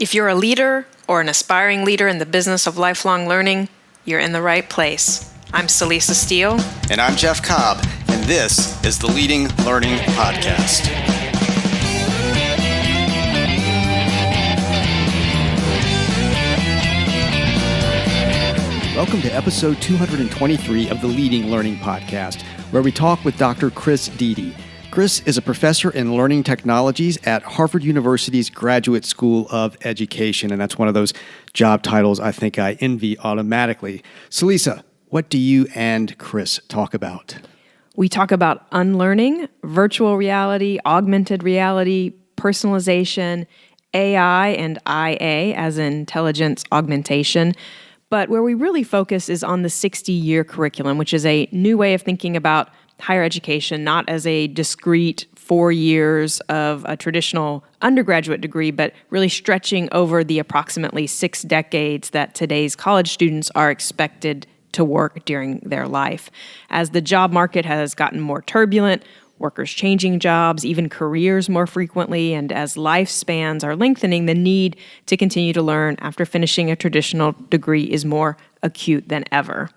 If you're a leader or an aspiring leader in the business of lifelong learning, you're in the right place. I'm Celisa Steele. And I'm Jeff Cobb, and this is the Leading Learning Podcast. Welcome to episode 223 of the Leading Learning Podcast, where we talk with Dr. Chris Dede. Chris is a professor in learning technologies at Harvard University's Graduate School of Education, and that's one of those job titles I think I envy automatically. Celisa, what do you and Chris talk about? We talk about unlearning, virtual reality, augmented reality, personalization, AI and IA, as in intelligence augmentation. But where we really focus is on the 60-year curriculum, which is a new way of thinking about higher education, not as a discrete 4 years of a traditional undergraduate degree, but really stretching over the approximately 6 decades that today's college students are expected to work during their life. As the job market has gotten more turbulent, workers changing jobs, even careers more frequently, and as lifespans are lengthening, the need to continue to learn after finishing a traditional degree is more acute than ever.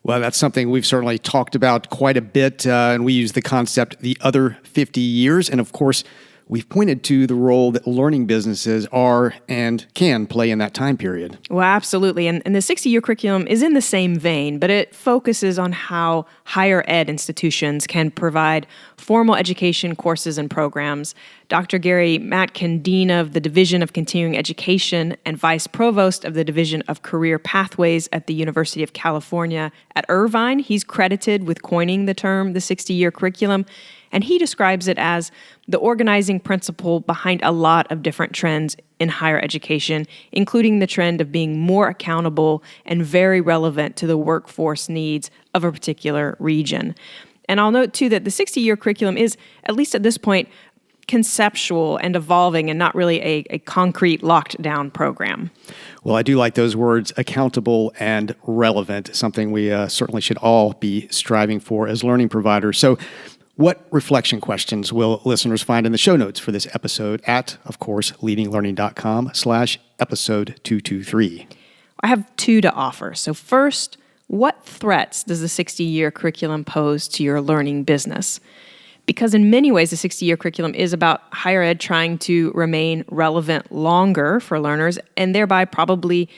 Well, that's something we've certainly talked about quite a bit, and we use the concept the other 50 years. And of course, we've pointed to the role that learning businesses are and can play in that time period. Well, absolutely. And the 60-year curriculum is in the same vein, but it focuses on how higher ed institutions can provide formal education courses and programs. Dr. Gary Matkin, Dean of the Division of Continuing Education and Vice Provost of the Division of Career Pathways at the University of California at Irvine, he's credited with coining the term the 60-year curriculum. And he describes it as the organizing principle behind a lot of different trends in higher education, including the trend of being more accountable and very relevant to the workforce needs of a particular region. And I'll note, too, that the 60-year curriculum is, at least at this point, conceptual and evolving and not really a concrete locked-down program. Well, I do like those words, accountable and relevant, something we certainly should all be striving for as learning providers. So what reflection questions will listeners find in the show notes for this episode at, of course, leadinglearning.com/episode 223? I have 2 to offer. So first, what threats does the 60-year curriculum pose to your learning business? Because in many ways, the 60-year curriculum is about higher ed trying to remain relevant longer for learners and thereby probably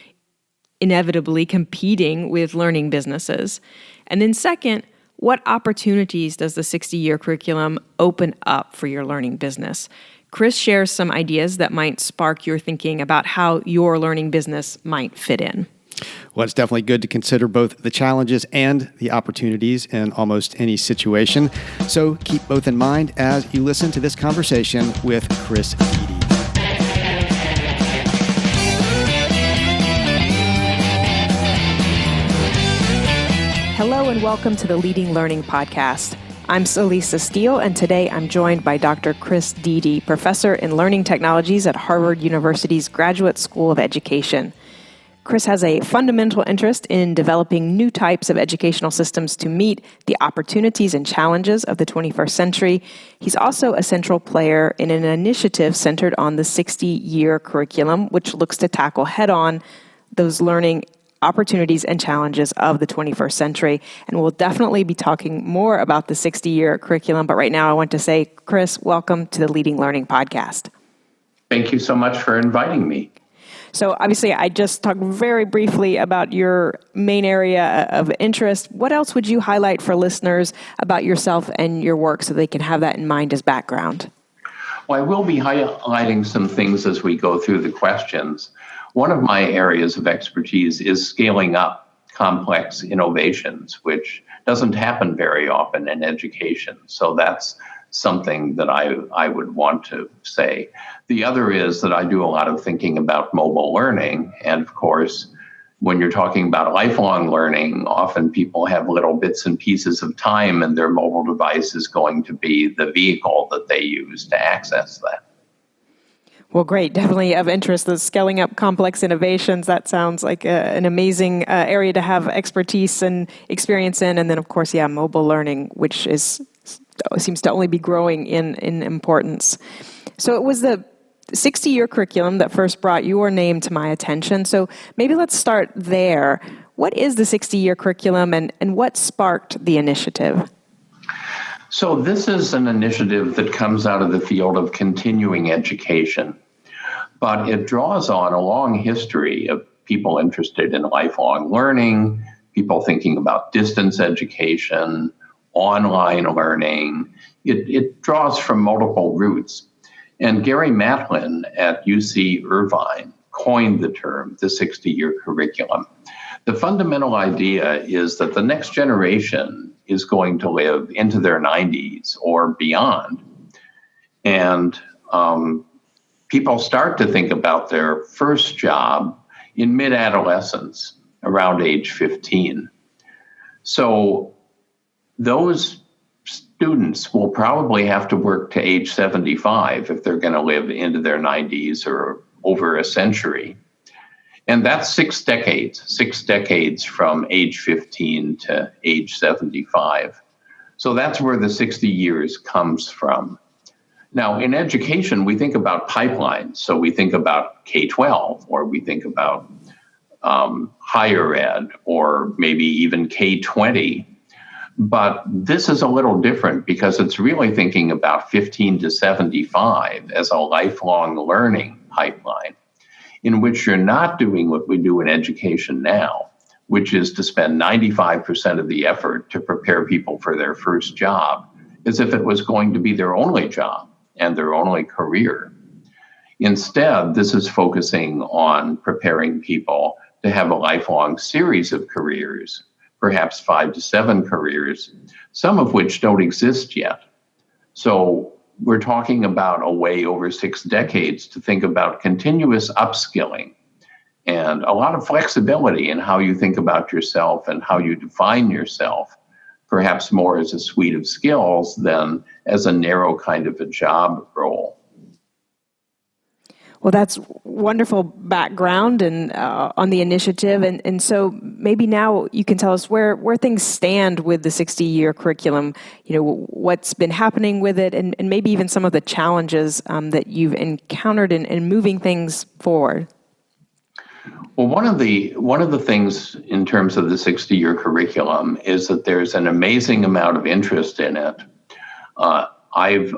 inevitably competing with learning businesses. And then second, what opportunities does the 60-year curriculum open up for your learning business? Chris shares some ideas that might spark your thinking about how your learning business might fit in. Well, it's definitely good to consider both the challenges and the opportunities in almost any situation. So keep both in mind as you listen to this conversation with Chris Dede. Hello and welcome to the Leading Learning Podcast. I'm Celisa Steele, and today I'm joined by Dr. Chris Dede, professor in learning technologies at Harvard University's Graduate School of Education. Chris has a fundamental interest in developing new types of educational systems to meet the opportunities and challenges of the 21st century. He's also a central player in an initiative centered on the 60-year curriculum, which looks to tackle head-on those learning opportunities and challenges of the 21st century. And we'll definitely be talking more about the 60-year curriculum. But right now I want to say, Chris, welcome to the Leading Learning Podcast. Thank you so much for inviting me. So obviously I just talked very briefly about your main area of interest. What else would you highlight for listeners about yourself and your work so they can have that in mind as background? Well, I will be highlighting some things as we go through the questions. One of my areas of expertise is scaling up complex innovations, which doesn't happen very often in education. So that's something that I would want to say. The other is that I do a lot of thinking about mobile learning. And of course, when you're talking about lifelong learning, often people have little bits and pieces of time and their mobile device is going to be the vehicle that they use to access that. Well, great. Definitely of interest, the scaling up complex innovations. That sounds like an amazing area to have expertise and experience in. And then, of course, mobile learning, which seems to only be growing in importance. So it was the 60-year curriculum that first brought your name to my attention. So maybe let's start there. What is the 60-year curriculum and what sparked the initiative? So this is an initiative that comes out of the field of continuing education, but it draws on a long history of people interested in lifelong learning, people thinking about distance education, online learning. It draws from multiple roots. And Gary Matlin at UC Irvine coined the term, the 60-year curriculum. The fundamental idea is that the next generation is going to live into their 90s or beyond. And people start to think about their first job in mid-adolescence, around age 15. So those students will probably have to work to age 75 if they're going to live into their 90s or over a century. And that's 6 decades from age 15 to age 75. So that's where the 60 years comes from. Now, in education, we think about pipelines. So we think about K-12, or we think about higher ed, or maybe even K-20. But this is a little different because it's really thinking about 15 to 75 as a lifelong learning pipeline, in which you're not doing what we do in education now, which is to spend 95% of the effort to prepare people for their first job as if it was going to be their only job and their only career. Instead, this is focusing on preparing people to have a lifelong series of careers, perhaps 5 to 7 careers, some of which don't exist yet. So we're talking about a way over 6 decades to think about continuous upskilling and a lot of flexibility in how you think about yourself and how you define yourself, perhaps more as a suite of skills than as a narrow kind of a job role. Well, that's wonderful background and on the initiative. And so maybe now you can tell us where things stand with the 60-year curriculum, what's been happening with it, and maybe even some of the challenges that you've encountered in moving things forward. Well, one of the things in terms of the 60-year curriculum is that there's an amazing amount of interest in it. I've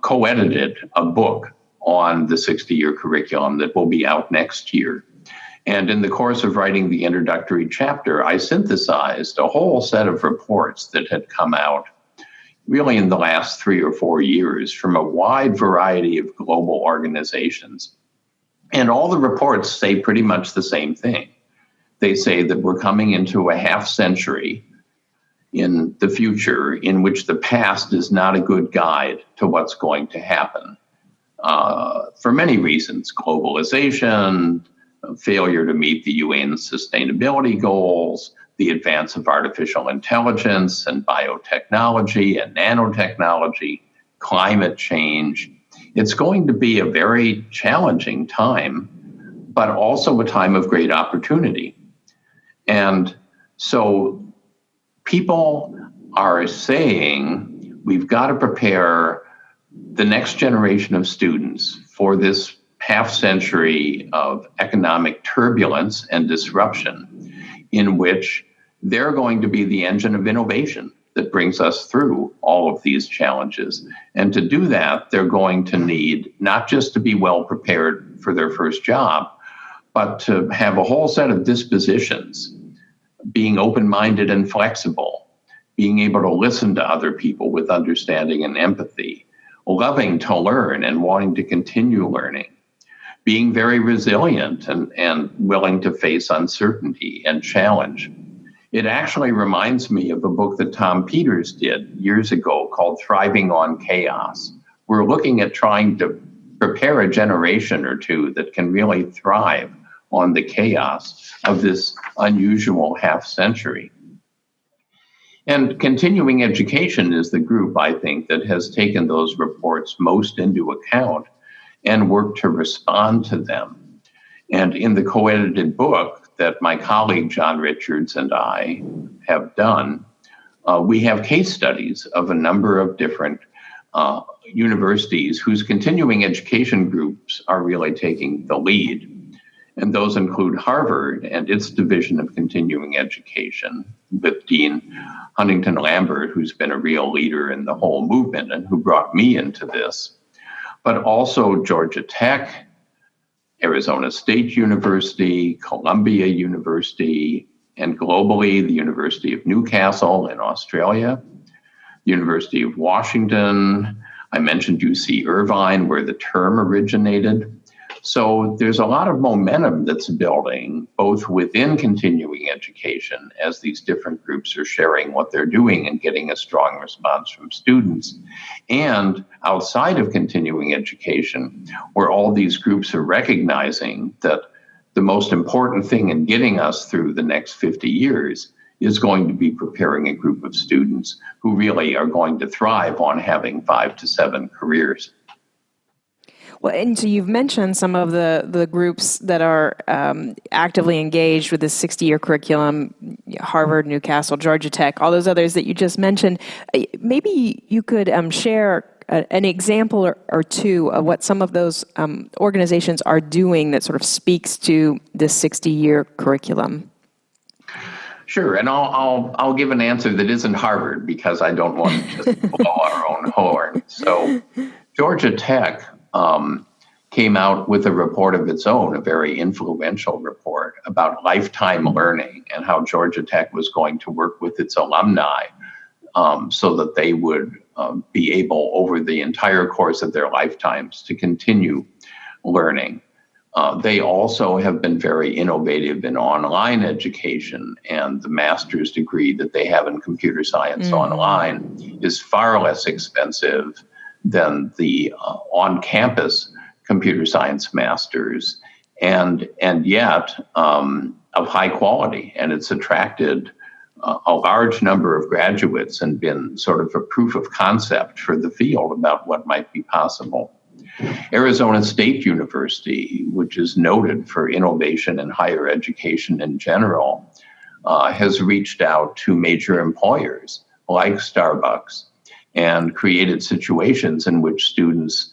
co-edited a book on the 60-year curriculum that will be out next year. And in the course of writing the introductory chapter, I synthesized a whole set of reports that had come out really in the last 3 or 4 years from a wide variety of global organizations. And all the reports say pretty much the same thing. They say that we're coming into a half century in the future in which the past is not a good guide to what's going to happen. For many reasons, globalization, failure to meet the UN sustainability goals, the advance of artificial intelligence and biotechnology and nanotechnology, climate change. It's going to be a very challenging time, but also a time of great opportunity. And so people are saying we've got to prepare the next generation of students for this half century of economic turbulence and disruption in which they're going to be the engine of innovation that brings us through all of these challenges. And to do that, they're going to need not just to be well prepared for their first job, but to have a whole set of dispositions, being open-minded and flexible, being able to listen to other people with understanding and empathy, loving to learn and wanting to continue learning, being very resilient and willing to face uncertainty and challenge. It actually reminds me of a book that Tom Peters did years ago called Thriving on Chaos. We're looking at trying to prepare a generation or two that can really thrive on the chaos of this unusual half century. And continuing education is the group, I think, that has taken those reports most into account and worked to respond to them. And in the co-edited book that my colleague John Richards and I have done, we have case studies of a number of different universities whose continuing education groups are really taking the lead. And those include Harvard and its Division of Continuing Education with Dean Huntington Lambert, who's been a real leader in the whole movement and who brought me into this, but also Georgia Tech, Arizona State University, Columbia University, and globally, the University of Newcastle in Australia, the University of Washington. I mentioned UC Irvine, where the term originated. So there's a lot of momentum that's building, both within continuing education, as these different groups are sharing what they're doing and getting a strong response from students, and outside of continuing education, where all these groups are recognizing that the most important thing in getting us through the next 50 years is going to be preparing a group of students who really are going to thrive on having 5 to 7 careers. Well, and so you've mentioned some of the groups that are actively engaged with this 60-year curriculum, Harvard, Newcastle, Georgia Tech, all those others that you just mentioned. Maybe you could share an example or two of what some of those organizations are doing that sort of speaks to this 60-year curriculum. Sure, and I'll give an answer that isn't Harvard because I don't want to just blow our own horn. So Georgia Tech came out with a report of its own, a very influential report about lifetime learning and how Georgia Tech was going to work with its alumni so that they would be able, over the entire course of their lifetimes, to continue learning. They also have been very innovative in online education, and the master's degree that they have in computer science online is far less expensive than the on-campus computer science masters, and yet of high quality. And it's attracted a large number of graduates and been sort of a proof of concept for the field about what might be possible. Arizona State University, which is noted for innovation in higher education in general, has reached out to major employers like Starbucks and created situations in which students,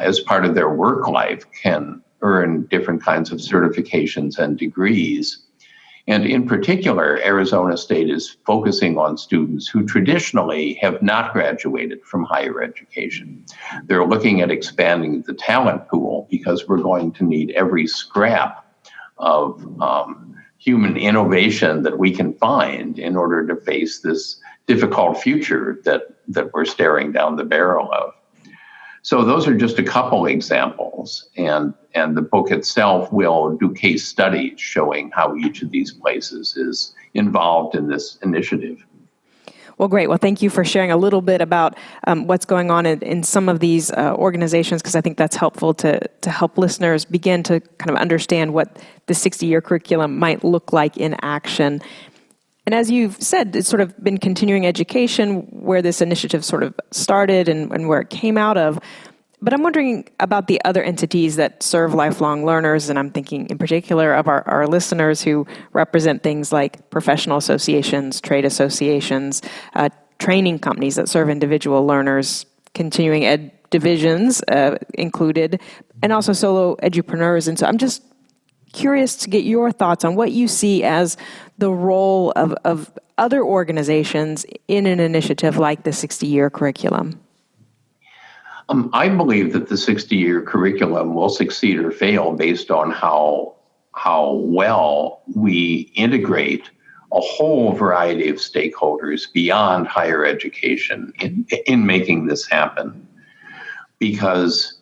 as part of their work life, can earn different kinds of certifications and degrees. And in particular, Arizona State is focusing on students who traditionally have not graduated from higher education. They're looking at expanding the talent pool because we're going to need every scrap of human innovation that we can find in order to face this difficult future that we're staring down the barrel of. So those are just a couple examples, and the book itself will do case studies showing how each of these places is involved in this initiative. Well, great. Well, thank you for sharing a little bit about what's going on in some of these organizations, because I think that's helpful to help listeners begin to kind of understand what the 60-year curriculum might look like in action. And as you've said, it's sort of been continuing education where this initiative sort of started and where it came out of. But I'm wondering about the other entities that serve lifelong learners, and I'm thinking in particular of our listeners who represent things like professional associations, trade associations, training companies that serve individual learners, continuing ed divisions included, and also solo edupreneurs. And so I'm just curious to get your thoughts on what you see as the role of other organizations in an initiative like the 60-year curriculum. I believe that the 60-year curriculum will succeed or fail based on how well we integrate a whole variety of stakeholders beyond higher education in making this happen. Because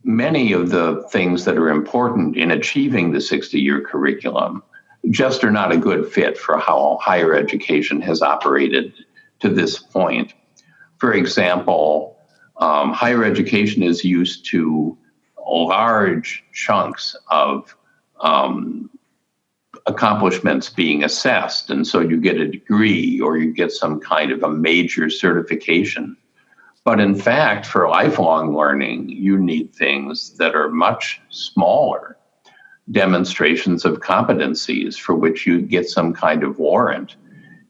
many of the things that are important in achieving the 60-year curriculum just are not a good fit for how higher education has operated to this point. For example, higher education is used to large chunks of accomplishments being assessed, and so you get a degree or you get some kind of a major certification. But in fact, for lifelong learning, you need things that are much smaller, demonstrations of competencies for which you get some kind of warrant.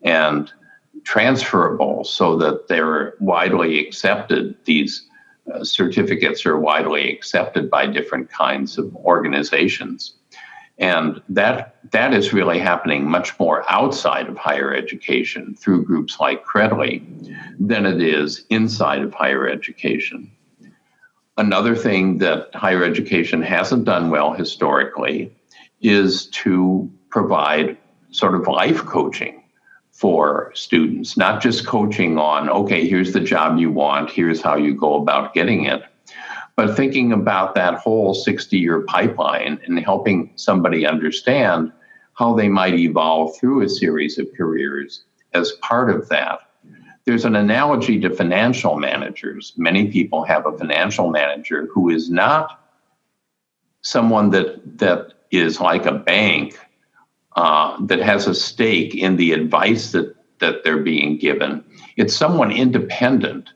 And transferable so that they're widely accepted. These certificates are widely accepted by different kinds of organizations. And that is really happening much more outside of higher education through groups like Credly than it is inside of higher education. Another thing that higher education hasn't done well historically is to provide sort of life coaching for students, not just coaching on, okay, here's the job you want, here's how you go about getting it, but thinking about that whole 60-year pipeline and helping somebody understand how they might evolve through a series of careers as part of that. There's an analogy to financial managers. Many people have a financial manager who is not someone that is like a bank that has a stake in the advice that they're being given. It's someone independent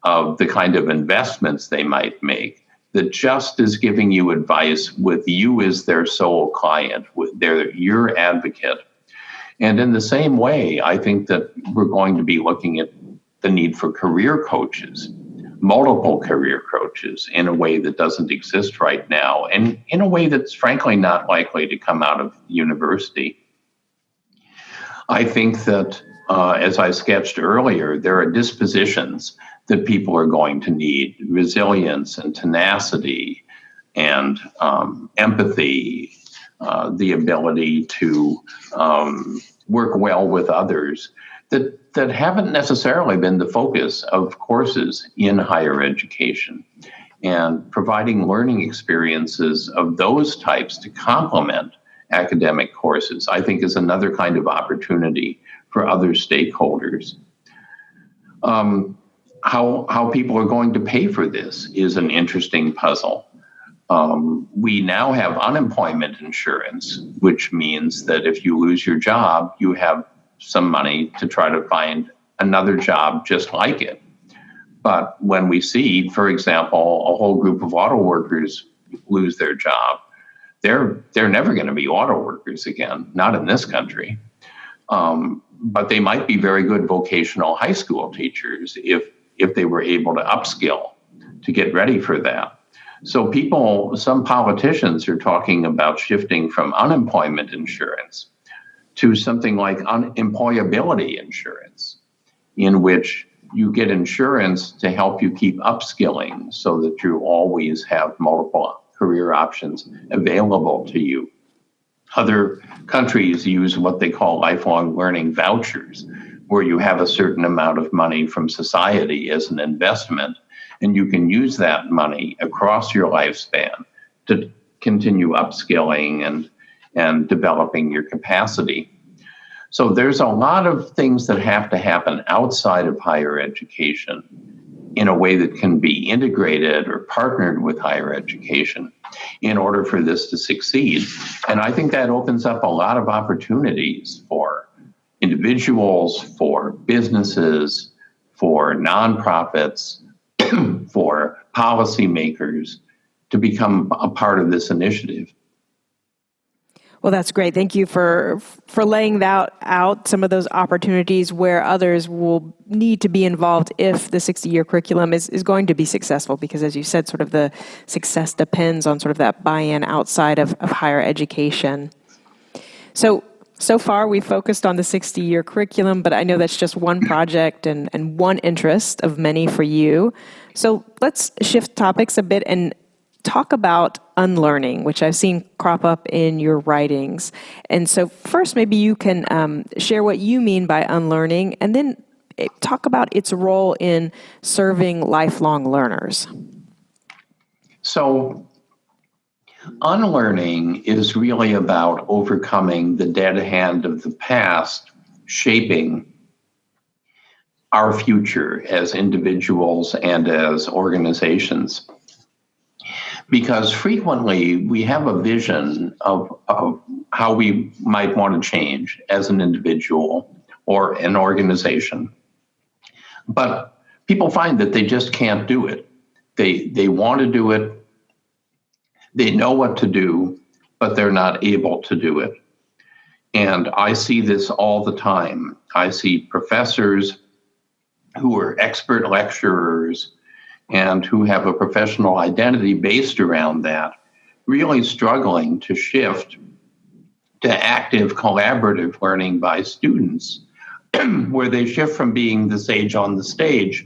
of the kind of investments they might make, that just is giving you advice with you as their sole client, they're your advocate. And in the same way, I think that we're going to be looking at the need for career coaches, multiple career coaches, in a way that doesn't exist right now, and in a way that's frankly not likely to come out of university. I think that, as I sketched earlier, there are dispositions that people are going to need: resilience and tenacity and empathy, the ability to work well with others, that haven't necessarily been the focus of courses in higher education. And providing learning experiences of those types to complement academic courses, I think, is another kind of opportunity for other stakeholders. How people are going to pay for this is an interesting puzzle. We now have unemployment insurance, which means that if you lose your job, you have some money to try to find another job just like it. But when we see, for example, a whole group of auto workers lose their job, they're never going to be auto workers again, not in this country. But they might be very good vocational high school teachers if they were able to upskill to get ready for that. So some politicians are talking about shifting from unemployment insurance to something like unemployability insurance, in which you get insurance to help you keep upskilling so that you always have multiple career options available to you. Other countries use what they call lifelong learning vouchers, where you have a certain amount of money from society as an investment, and you can use that money across your lifespan to continue upskilling and developing your capacity. So there's a lot of things that have to happen outside of higher education in a way that can be integrated or partnered with higher education in order for this to succeed. And I think that opens up a lot of opportunities for individuals, for businesses, for nonprofits, for policymakers to become a part of this initiative. Well, that's great. Thank you for laying that out, some of those opportunities where others will need to be involved if the 60-year curriculum is going to be successful, because as you said, sort of the success depends on sort of that buy-in outside of higher education. So far we've focused on the 60-year curriculum, but I know that's just one project and one interest of many for you. So let's shift topics a bit and talk about unlearning, which I've seen crop up in your writings. And so first, maybe you can share what you mean by unlearning, and then talk about its role in serving lifelong learners. So unlearning is really about overcoming the dead hand of the past, shaping our future as individuals and as organizations. Because frequently we have a vision of how we might want to change as an individual or an organization. But people find that they just can't do it. They want to do it. They know what to do, but they're not able to do it. And I see this all the time. I see professors who are expert lecturers and who have a professional identity based around that, really struggling to shift to active collaborative learning by students, where they shift from being the sage on the stage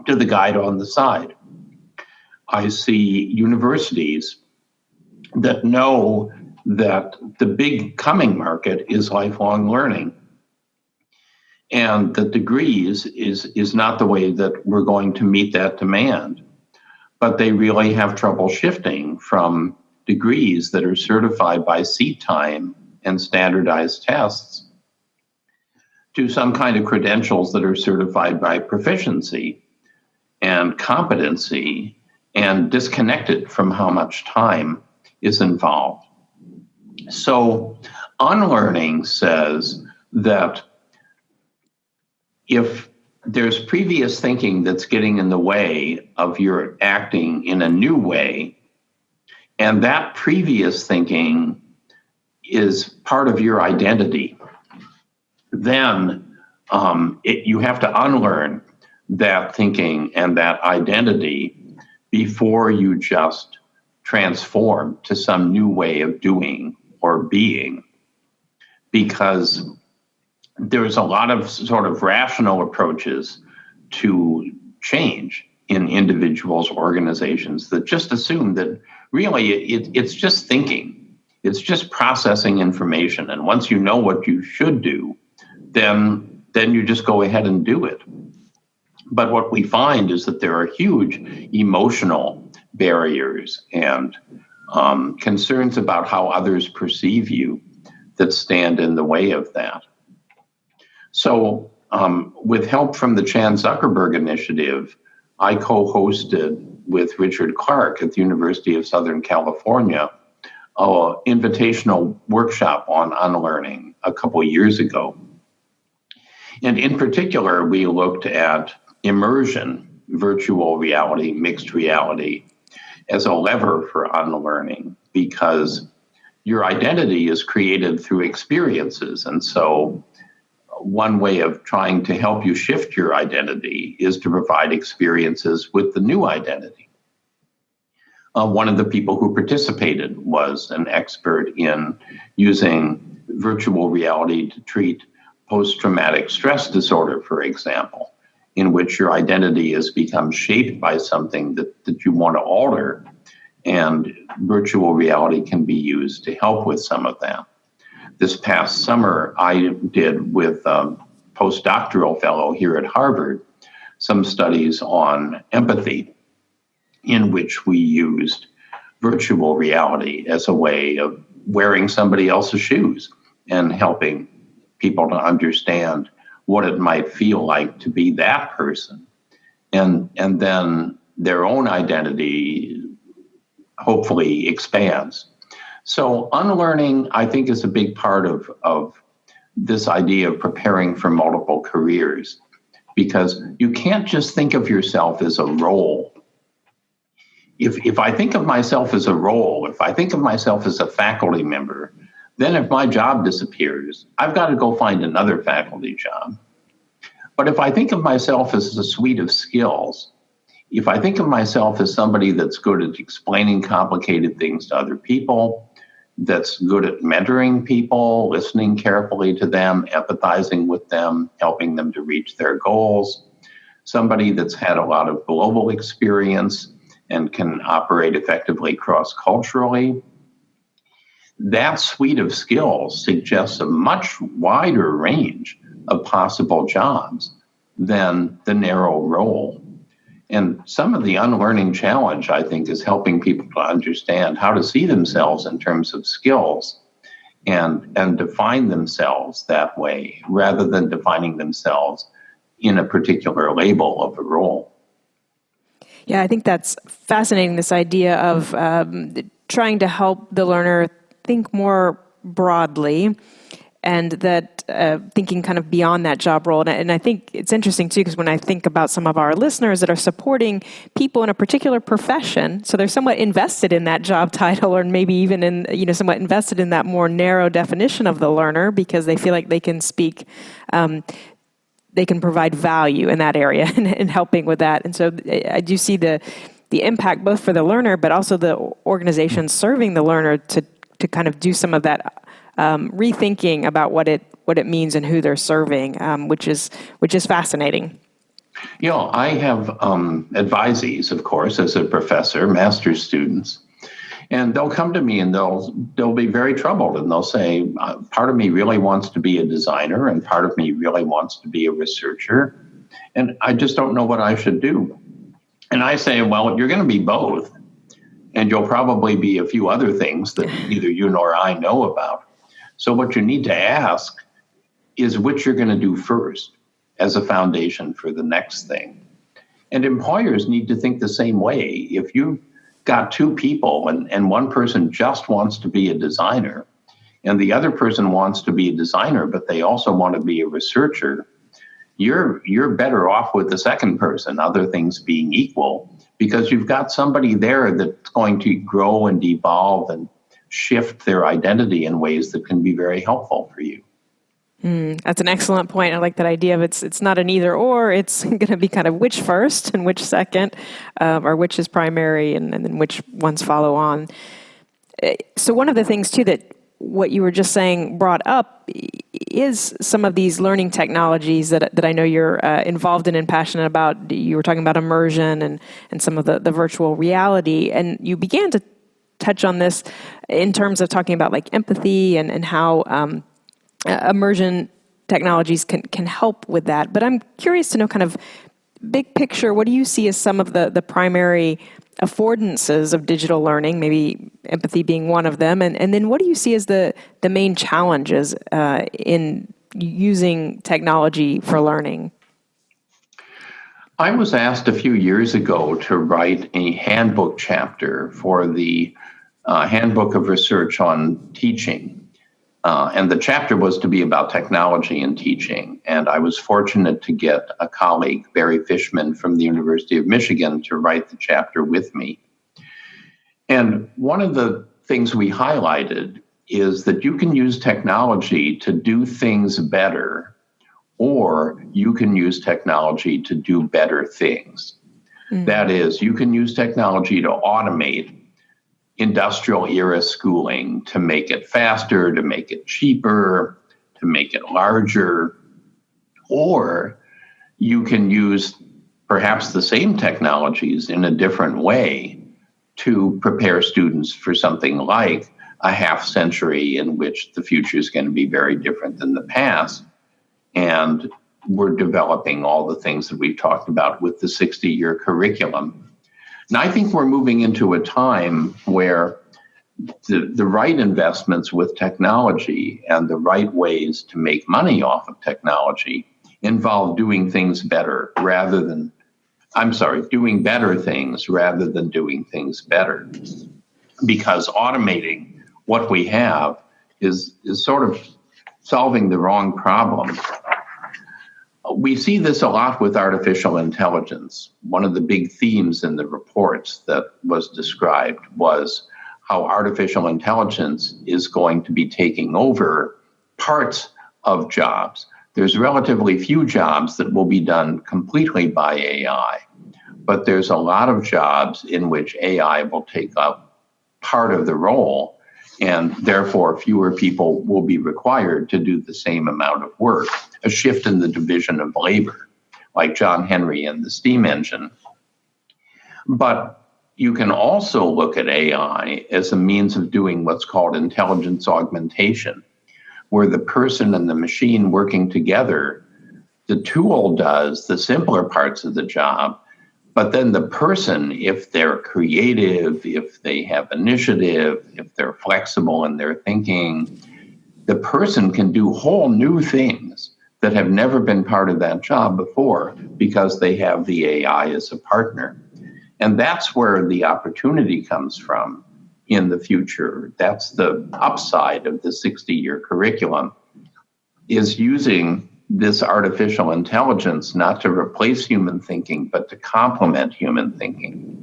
to the guide on the side. I see universities that know that the big coming market is lifelong learning, and the degrees is not the way that we're going to meet that demand. But they really have trouble shifting from degrees that are certified by seat time and standardized tests to some kind of credentials that are certified by proficiency and competency and disconnected from how much time is involved. So unlearning says that if there's previous thinking that's getting in the way of your acting in a new way, and that previous thinking is part of your identity, then you have to unlearn that thinking and that identity before you just transform to some new way of doing or being. Because there's a lot of sort of rational approaches to change in individuals' organizations that just assume that really it's just thinking, it's just processing information. And once you know what you should do, then you just go ahead and do it. But what we find is that there are huge emotional barriers and concerns about how others perceive you that stand in the way of that. So with help from the Chan Zuckerberg Initiative, I co-hosted with Richard Clark at the University of Southern California an invitational workshop on unlearning a couple years ago. And in particular, we looked at immersion, virtual reality, mixed reality, as a lever for unlearning, because your identity is created through experiences. And so one way of trying to help you shift your identity is to provide experiences with the new identity. One of the people who participated was an expert in using virtual reality to treat post-traumatic stress disorder, for example, in which your identity has become shaped by something that you want to alter, and virtual reality can be used to help with some of that. This past summer, I did with a postdoctoral fellow here at Harvard some studies on empathy, in which we used virtual reality as a way of wearing somebody else's shoes and helping people to understand what it might feel like to be that person. And then their own identity hopefully expands. So unlearning, I think, is a big part of this idea of preparing for multiple careers, because you can't just think of yourself as a role. If I think of myself as a role, if I think of myself as a faculty member, then if my job disappears, I've got to go find another faculty job. But if I think of myself as a suite of skills, if I think of myself as somebody that's good at explaining complicated things to other people, that's good at mentoring people, listening carefully to them, empathizing with them, helping them to reach their goals, somebody that's had a lot of global experience and can operate effectively cross-culturally, that suite of skills suggests a much wider range of possible jobs than the narrow role. And some of the unlearning challenge, I think, is helping people to understand how to see themselves in terms of skills and define themselves that way, rather than defining themselves in a particular label of a role. Yeah, I think that's fascinating, this idea of trying to help the learner think more broadly and that thinking kind of beyond that job role. And I think it's interesting too, because when I think about some of our listeners that are supporting people in a particular profession, so they're somewhat invested in that job title, or maybe even in, somewhat invested in that more narrow definition of the learner, because they feel like they can speak, they can provide value in that area and helping with that. And so I do see the impact both for the learner, but also the organization serving the learner to kind of do some of that rethinking about what it means and who they're serving, which is fascinating. I have advisees, of course, as a professor, master's students, and they'll come to me and they'll be very troubled, and they'll say, part of me really wants to be a designer, and part of me really wants to be a researcher, and I just don't know what I should do. And I say, well, you're going to be both, and you'll probably be a few other things that neither you nor I know about. So what you need to ask is which you're going to do first as a foundation for the next thing. And employers need to think the same way. If you've got two people and one person just wants to be a designer and the other person wants to be a designer, but they also want to be a researcher, you're better off with the second person, other things being equal, because you've got somebody there that's going to grow and evolve and shift their identity in ways that can be very helpful for you. That's an excellent point. I like that idea of it's not an either or. It's going to be kind of which first and which second, or which is primary and then which ones follow on. So one of the things too that what you were just saying brought up is some of these learning technologies that I know you're involved in and passionate about. You were talking about immersion and some of the virtual reality, and you began to touch on this in terms of talking about like empathy and how immersion technologies can help with that. But I'm curious to know, kind of big picture, what do you see as some of the primary affordances of digital learning, maybe empathy being one of them, and then what do you see as the main challenges in using technology for learning? I was asked a few years ago to write a handbook chapter for the Handbook of Research on Teaching. And the chapter was to be about technology and teaching. And I was fortunate to get a colleague, Barry Fishman from the University of Michigan, to write the chapter with me. And one of the things we highlighted is that you can use technology to do things better, or you can use technology to do better things. That is, you can use technology to automate industrial era schooling, to make it faster, to make it cheaper, to make it larger, or you can use perhaps the same technologies in a different way to prepare students for something like a half century in which the future is going to be very different than the past. And we're developing all the things that we've talked about with the 60-year curriculum. And I think we're moving into a time where the right investments with technology and the right ways to make money off of technology involve doing things better doing better things rather than doing things better. Because automating what we have is sort of solving the wrong problem. We see this a lot with artificial intelligence. One of the big themes in the reports that was described was how artificial intelligence is going to be taking over parts of jobs. There's relatively few jobs that will be done completely by AI, but there's a lot of jobs in which AI will take up part of the role, and therefore fewer people will be required to do the same amount of work, a shift in the division of labor, like John Henry and the steam engine. But you can also look at AI as a means of doing what's called intelligence augmentation, where the person and the machine working together, the tool does the simpler parts of the job, but then the person, if they're creative, if they have initiative, if they're flexible in their thinking, the person can do whole new things that have never been part of that job before because they have the AI as a partner. And that's where the opportunity comes from in the future. That's the upside of the 60-year curriculum. is using this artificial intelligence not to replace human thinking, but to complement human thinking.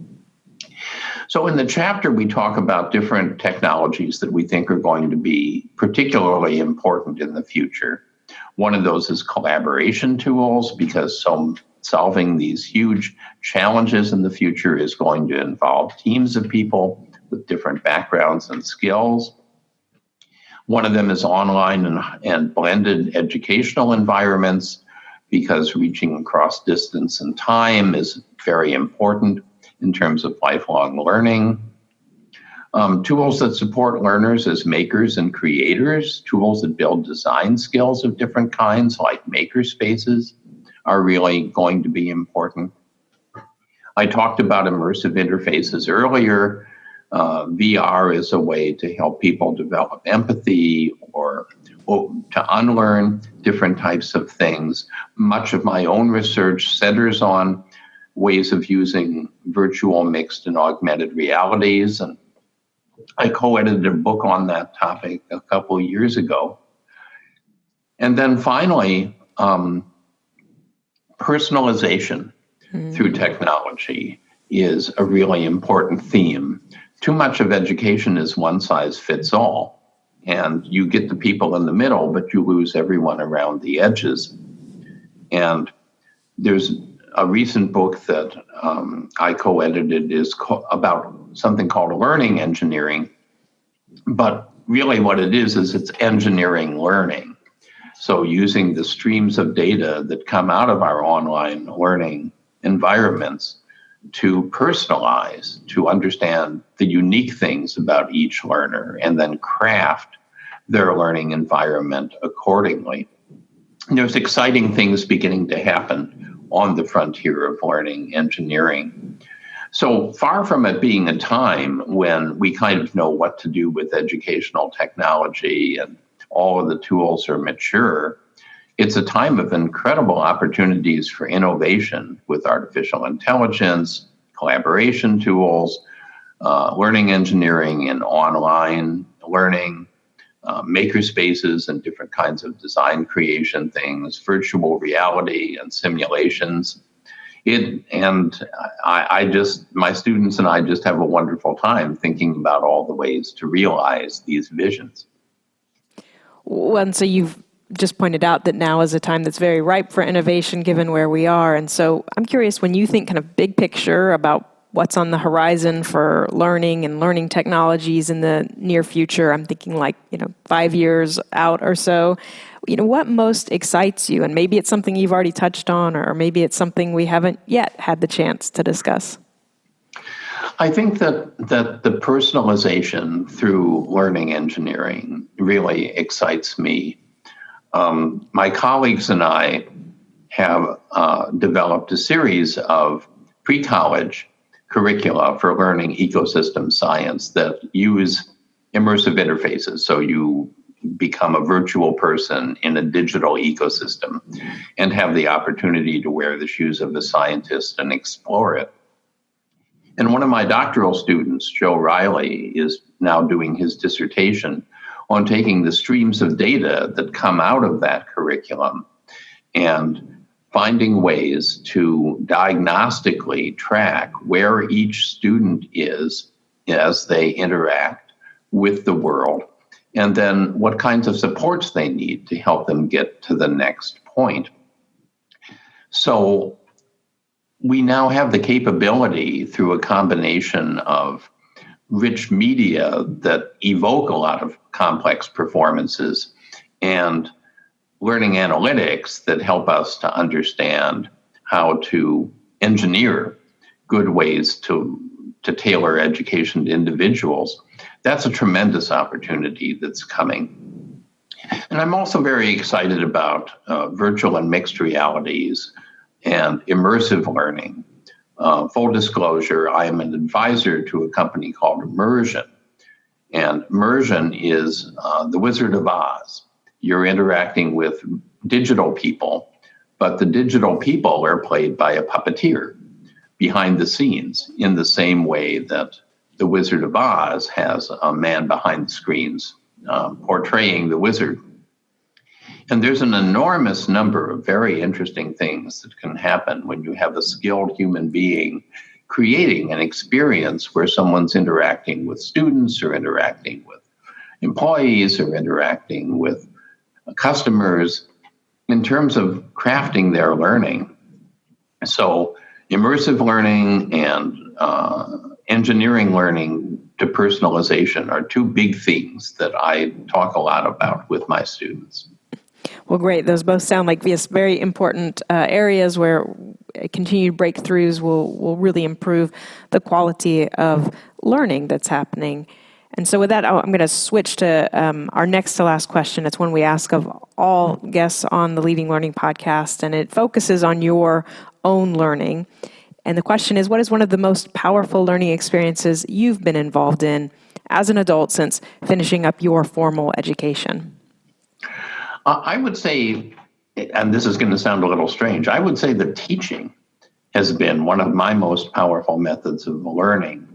So in the chapter, we talk about different technologies that we think are going to be particularly important in the future. One of those is collaboration tools, because solving these huge challenges in the future is going to involve teams of people with different backgrounds and skills. One of them is online and blended educational environments, because reaching across distance and time is very important in terms of lifelong learning. Tools that support learners as makers and creators, tools that build design skills of different kinds, like maker spaces, are really going to be important. I talked about immersive interfaces earlier. VR is a way to help people develop empathy or to unlearn different types of things. Much of my own research centers on ways of using virtual, mixed, and augmented realities. And I co-edited a book on that topic a couple of years ago. And then finally, personalization through technology is a really important theme. Too much of education is one size fits all, and you get the people in the middle, but you lose everyone around the edges. And there's a recent book that I co-edited is about something called learning engineering, but really what it is it's engineering learning. So using the streams of data that come out of our online learning environments to personalize, to understand the unique things about each learner, and then craft their learning environment accordingly. And there's exciting things beginning to happen on the frontier of learning engineering. So far from it being a time when we kind of know what to do with educational technology and all of the tools are mature, it's a time of incredible opportunities for innovation with artificial intelligence, collaboration tools, learning engineering and online learning, maker spaces and different kinds of design creation things, virtual reality and simulations. My students and I just have a wonderful time thinking about all the ways to realize these visions. Well, and so you've just pointed out that now is a time that's very ripe for innovation given where we are. And so I'm curious, when you think kind of big picture about what's on the horizon for learning and learning technologies in the near future, I'm thinking 5 years out or so, what most excites you? And maybe it's something you've already touched on, or maybe it's something we haven't yet had the chance to discuss. I think that the personalization through learning engineering really excites me. My colleagues and I have developed a series of pre-college curricula for learning ecosystem science that use immersive interfaces. So you become a virtual person in a digital ecosystem and have the opportunity to wear the shoes of a scientist and explore it. And one of my doctoral students, Joe Riley, is now doing his dissertation on taking the streams of data that come out of that curriculum and finding ways to diagnostically track where each student is as they interact with the world, and then what kinds of supports they need to help them get to the next point. So we now have the capability through a combination of rich media that evoke a lot of complex performances and learning analytics that help us to understand how to engineer good ways to tailor education to individuals. That's a tremendous opportunity that's coming. And I'm also very excited about virtual and mixed realities and immersive learning. Full disclosure, I am an advisor to a company called Immersion. And Immersion is the Wizard of Oz. You're interacting with digital people, but the digital people are played by a puppeteer behind the scenes in the same way that the Wizard of Oz has a man behind the screens portraying the wizard. And there's an enormous number of very interesting things that can happen when you have a skilled human being creating an experience where someone's interacting with students or interacting with employees or interacting with customers in terms of crafting their learning. So immersive learning and engineering learning to personalization are two big themes that I talk a lot about with my students. Well, great. Those both sound like very important areas where continued breakthroughs will really improve the quality of learning that's happening. And so with that, I'm going to switch to our next to last question. It's one we ask of all guests on the Leading Learning podcast, and it focuses on your own learning. And the question is, what is one of the most powerful learning experiences you've been involved in as an adult since finishing up your formal education? I would say, and this is going to sound a little strange, I would say that teaching has been one of my most powerful methods of learning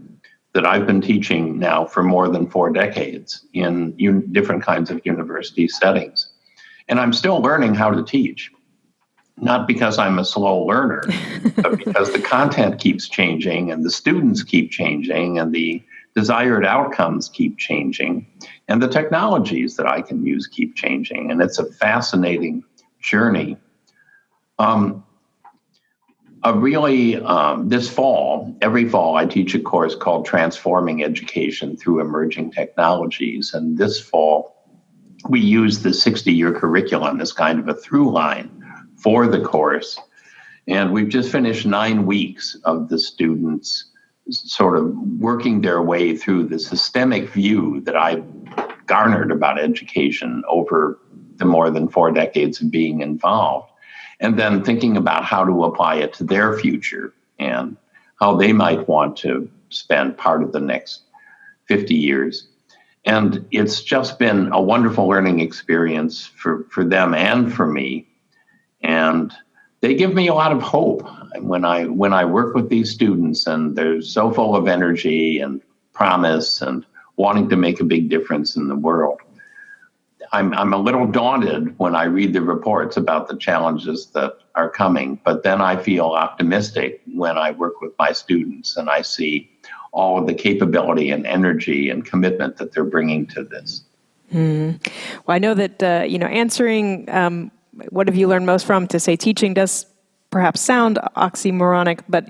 that I've been teaching now for more than 4 decades in different kinds of university settings. And I'm still learning how to teach, not because I'm a slow learner, but because the content keeps changing and the students keep changing and the desired outcomes keep changing and the technologies that I can use keep changing. And it's a fascinating journey. This fall, every fall, I teach a course called Transforming Education Through Emerging Technologies. And this fall, we use the 60-year curriculum as kind of a through line for the course. And we've just finished 9 weeks of the students sort of working their way through the systemic view that I garnered about education over the more than 4 decades of being involved. And then thinking about how to apply it to their future and how they might want to spend part of the next 50 years. And it's just been a wonderful learning experience for them and for me. And they give me a lot of hope when I work with these students, and they're so full of energy and promise and wanting to make a big difference in the world. I'm a little daunted when I read the reports about the challenges that are coming, but then I feel optimistic when I work with my students and I see all of the capability and energy and commitment that they're bringing to this. Well, I know that, answering what have you learned most from to say teaching does perhaps sound oxymoronic, but,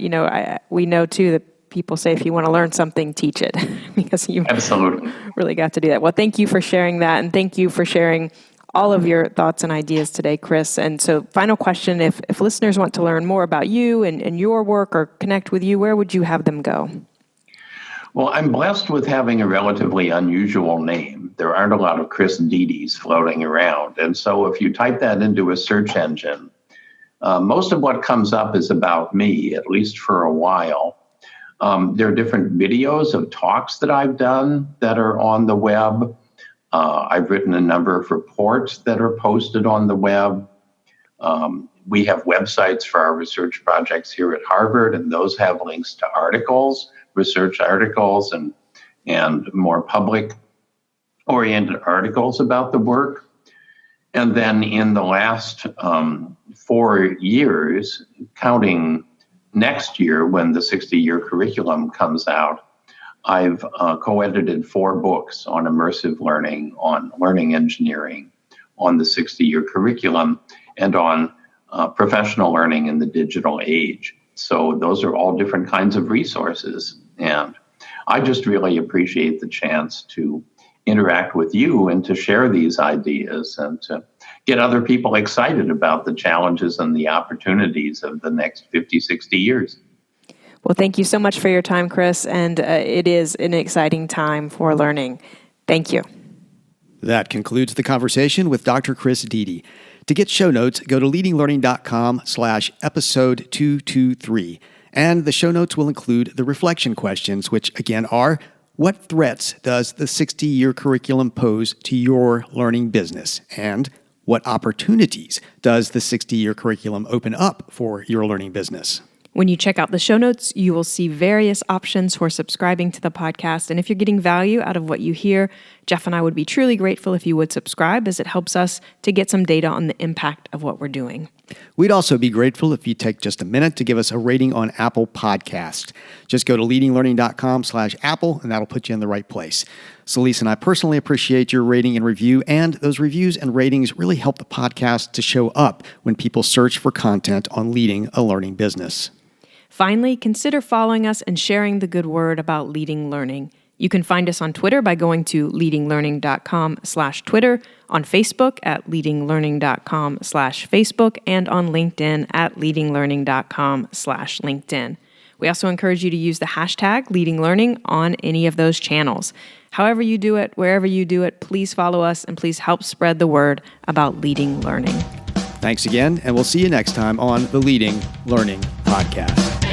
we know too that people say if you want to learn something, teach it, because you Absolutely really got to do that. Well, thank you for sharing that, and thank you for sharing all of your thoughts and ideas today, Chris. And so final question, if listeners want to learn more about you and your work or connect with you, where would you have them go? Well, I'm blessed with having a relatively unusual name. There aren't a lot of Chris Dedes floating around. And so if you type that into a search engine, most of what comes up is about me, at least for a while. There are different videos of talks that I've done that are on the web. I've written a number of reports that are posted on the web. We have websites for our research projects here at Harvard, and those have links to articles, research articles, and more public-oriented articles about the work. And then in the last 4 years, counting next year when the 60-year curriculum comes out, I've co-edited 4 books on immersive learning, on learning engineering, on the 60-year curriculum, and on professional learning in the digital age. So those are all different kinds of resources. And I just really appreciate the chance to interact with you and to share these ideas and to get other people excited about the challenges and the opportunities of the next 50, 60 years. Well, thank you so much for your time, Chris, and it is an exciting time for learning. Thank you. That concludes the conversation with Dr. Chris Dede. To get show notes, go to leadinglearning.com/episode 223. And the show notes will include the reflection questions, which again are, what threats does the 60-year curriculum pose to your learning business? And what opportunities does the 60-year curriculum open up for your learning business? When you check out the show notes, you will see various options for subscribing to the podcast. And if you're getting value out of what you hear, Jeff and I would be truly grateful if you would subscribe, as it helps us to get some data on the impact of what we're doing. We'd also be grateful if you take just a minute to give us a rating on Apple Podcast. Just go to leadinglearning.com/Apple, and that'll put you in the right place. Celisa and I personally appreciate your rating and review, and those reviews and ratings really help the podcast to show up when people search for content on leading a learning business. Finally, consider following us and sharing the good word about Leading Learning. You can find us on Twitter by going to leadinglearning.com/Twitter, on Facebook at leadinglearning.com/Facebook, and on LinkedIn at leadinglearning.com/LinkedIn. We also encourage you to use the hashtag Leading Learning on any of those channels. However you do it, wherever you do it, please follow us and please help spread the word about Leading Learning. Thanks again, and we'll see you next time on the Leading Learning Podcast.